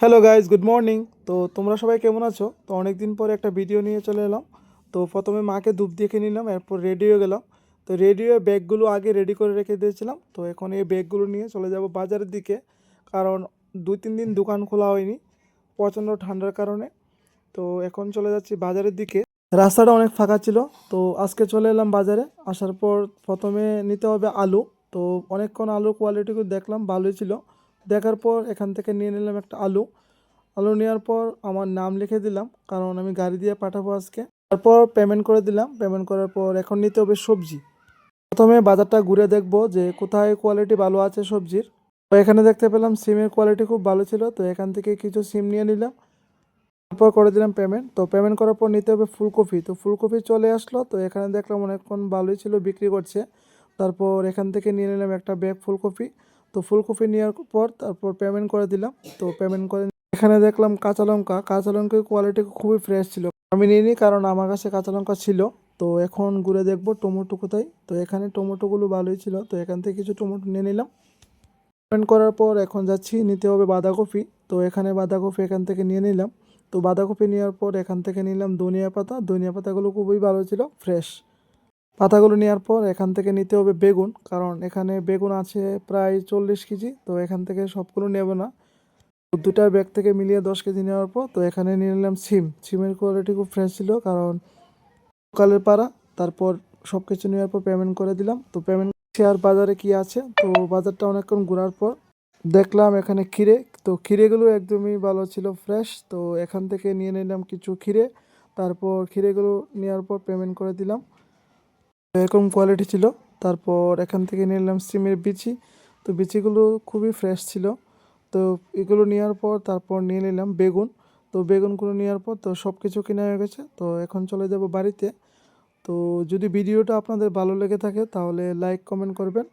Hello guys, good morning. তো তোমরা সবাই কেমন আছো? তো অনেক দিন পরে একটা ভিডিও নিয়ে চলে এলাম। তো প্রথমে মাকে ধূপ দেখে নিলাম, এরপর রেডি হয়ে গেলাম। তো রেডি হয়ে ব্যাগগুলো আগে রেডি করে রেখে দিয়েছিলাম। তো এখন এই ব্যাগগুলো নিয়ে চলে যাব বাজারের দিকে, কারণ 2-3 দিন দোকান খোলা হয়নি প্রচণ্ড ঠান্ডার কারণে। তো এখন চলে যাচ্ছি বাজারের দিকে। রাস্তাটা অনেক ফাঁকা ছিল। তো আজকে চলে এলাম বাজারে। আসার পর প্রথমে নিতে হবে আলু। তো অনেকক্ষণ আলুর কোয়ালিটিগুলো দেখলাম, ভালোই ছিল। দেখার পর এখান থেকে নিয়ে নিলাম একটা আলু। আলু নেওয়ার পর আমার নাম লিখে দিলাম, কারণ আমি গাড়ি দিয়ে পাঠাবো আজকে। তারপর পেমেন্ট করে দিলাম। পেমেন্ট করার পর এখন নিতে হবে সবজি। প্রথমে বাজারটা ঘুরে দেখবো যে কোথায় কোয়ালিটি ভালো আছে সবজির। তো এখানে দেখতে পেলাম সিমের কোয়ালিটি খুব ভালো ছিল, তো এখান থেকে কিছু সিম নিয়ে নিলাম। তারপর করে দিলাম পেমেন্ট। তো পেমেন্ট করার পর নিতে হবে ফুলকপি। তো ফুলকপি চলে আসলো। তো এখানে দেখলাম অনেকক্ষণ ভালোই ছিল, বিক্রি করছে। তারপর এখান থেকে নিয়ে নিলাম একটা ব্যাগ ফুলকপি। তো ফুলকপি নেওয়ার পর তারপর পেমেন্ট করে দিলাম। তো পেমেন্ট করে এখানে দেখলাম কাঁচা লঙ্কা। কাঁচা লঙ্কার কোয়ালিটি খুবই ফ্রেশ ছিল, আমি নিইনি কারণ আমার কাছে কাঁচা লঙ্কা ছিল। তো এখন ঘুরে দেখবো টমেটো কোথায়। তো এখানে টমেটোগুলো ভালোই ছিল, তো এখান থেকে কিছু টমেটো নিয়ে নিলাম। পেমেন্ট করার পর এখন যাচ্ছি নিতে হবে বাঁধাকপি। তো এখানে বাঁধাকপি এখান থেকে নিয়ে নিলাম। তো বাঁধাকপি নেওয়ার পর এখান থেকে নিলাম ধনিয়া পাতা। ধনিয়া পাতাগুলো খুবই ভালো ছিল, ফ্রেশ পাতাগুলো। নেওয়ার পর এখান থেকে নিতে হবে বেগুন, কারণ এখানে বেগুন আছে প্রায় 40 কেজি। তো এখান থেকে সবগুলো নেব না, দুটার ব্যাগ থেকে মিলিয়ে 10 কেজি নেওয়ার পর তো এখানে নিয়ে নিলাম সিম। সিমের কোয়ালিটি খুব ফ্রেশ ছিল, কারণ সকালের পাড়া। তারপর সব কিছু নেওয়ার পর পেমেন্ট করে দিলাম। তো পেমেন্ট আর বাজারে কি আছে, তো বাজারটা অনেকক্ষণ ঘোরার পর দেখলাম এখানে ক্ষীরে। তো ক্ষীরেগুলো একদমই ভালো ছিল, ফ্রেশ। তো এখান থেকে নিয়ে নিলাম কিছু ক্ষীরে। তারপর ক্ষীরেগুলো নেওয়ার পর পেমেন্ট করে দিলাম। এরকম কোয়ালিটি ছিল। তারপর এখান থেকে নিয়ে নিলাম সিমের বিচি। তো বিচিগুলো খুবই ফ্রেশ ছিল। তো এগুলো নেওয়ার পর তারপর নিয়ে নিলাম বেগুন। তো বেগুনগুলো নেওয়ার পর তো সব কিছু কেনা হয়ে গেছে। তো এখন চলে যাব বাড়িতে। তো যদি ভিডিওটা আপনাদের ভালো লেগে থাকে তাহলে লাইক কমেন্ট করবেন।